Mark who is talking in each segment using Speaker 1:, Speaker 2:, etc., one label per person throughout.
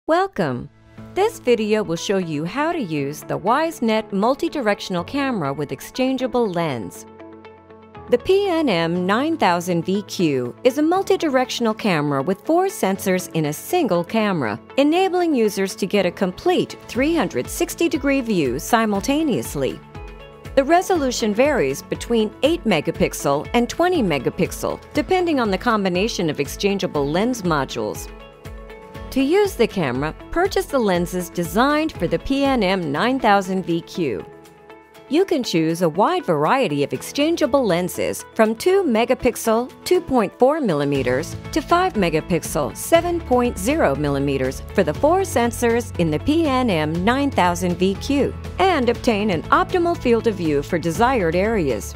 Speaker 1: Welcome! This video will show you how to use the WiseNet multi-directional camera with exchangeable lens. The PNM-9000VQ is a multi-directional camera with 4 sensors in a single camera, enabling users to get a complete 360-degree view simultaneously. The resolution varies between 8 megapixel and 20 megapixel, depending on the combination of exchangeable lens modules. To use the camera, purchase the lenses designed for the PNM-9000VQ. You can choose a wide variety of exchangeable lenses from 2 megapixel 2.4mm to 5 megapixel 7.0mm for the 4 sensors in the PNM-9000VQ and obtain an optimal field of view for desired areas.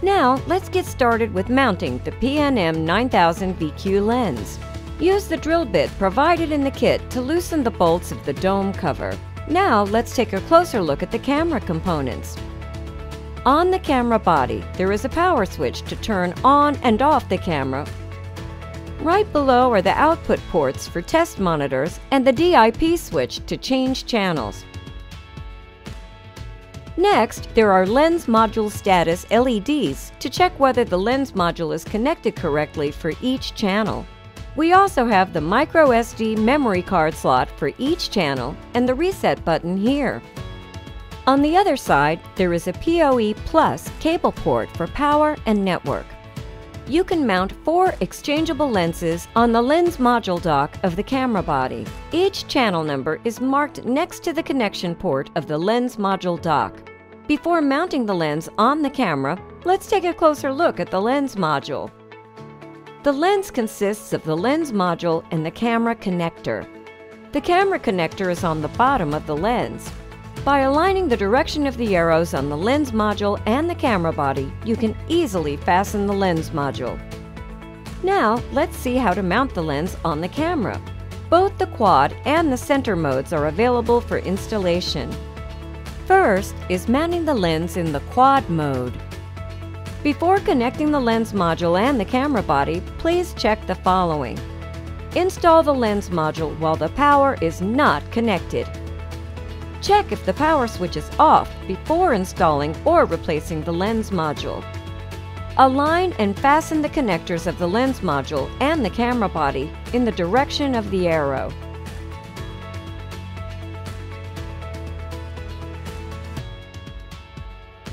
Speaker 1: Now, let's get started with mounting the PNM-9000VQ lens. Use the drill bit provided in the kit to loosen the bolts of the dome cover. Now let's take a closer look at the camera components. On the camera body, there is a power switch to turn on and off the camera. Right below are the output ports for test monitors and the DIP switch to change channels. Next, there are lens module status LEDs to check whether the lens module is connected correctly for each channel. We also have the micro SD memory card slot for each channel and the reset button here. On the other side, there is a PoE Plus cable port for power and network. You can mount 4 exchangeable lenses on the lens module dock of the camera body. Each channel number is marked next to the connection port of the lens module dock. Before mounting the lens on the camera, let's take a closer look at the lens module. The lens consists of the lens module and the camera connector. The camera connector is on the bottom of the lens. By aligning the direction of the arrows on the lens module and the camera body, you can easily fasten the lens module. Now, let's see how to mount the lens on the camera. Both the quad and the center modes are available for installation. First is mounting the lens in the quad mode. Before connecting the lens module and the camera body, please check the following. Install the lens module while the power is not connected. Check if the power switch is off before installing or replacing the lens module. Align and fasten the connectors of the lens module and the camera body in the direction of the arrow.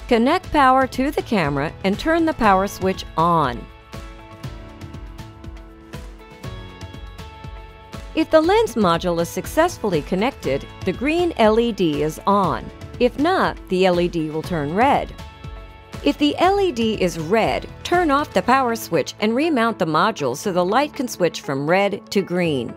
Speaker 1: Connect power to the camera and turn the power switch on. If the lens module is successfully connected, the green LED is on. If not, the LED will turn red. If the LED is red, turn off the power switch and remount the module so the light can switch from red to green.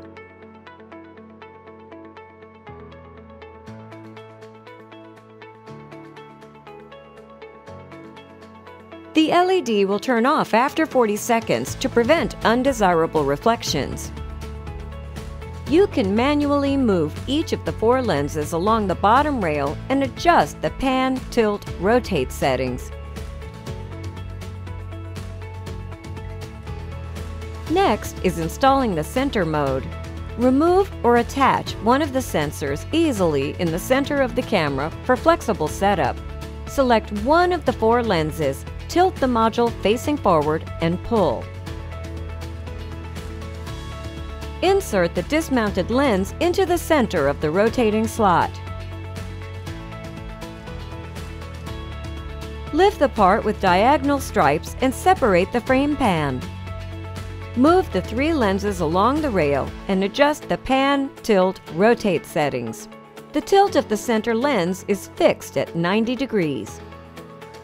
Speaker 1: The LED will turn off after 40 seconds to prevent undesirable reflections. You can manually move each of the 4 lenses along the bottom rail and adjust the pan, tilt, rotate settings. Next is installing the center mode. Remove or attach one of the sensors easily in the center of the camera for flexible setup. Select one of the 4 lenses, tilt the module facing forward and pull. Insert the dismounted lens into the center of the rotating slot. Lift the part with diagonal stripes and separate the frame pan. Move the 3 lenses along the rail and adjust the pan, tilt, rotate settings. The tilt of the center lens is fixed at 90 degrees.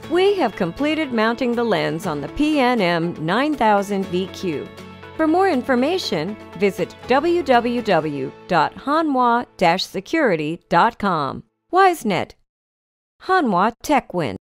Speaker 1: We have completed mounting the lens on the PNM-9000VQ. For more information, visit www.hanwha-security.com. WiseNet, Hanwha Techwin.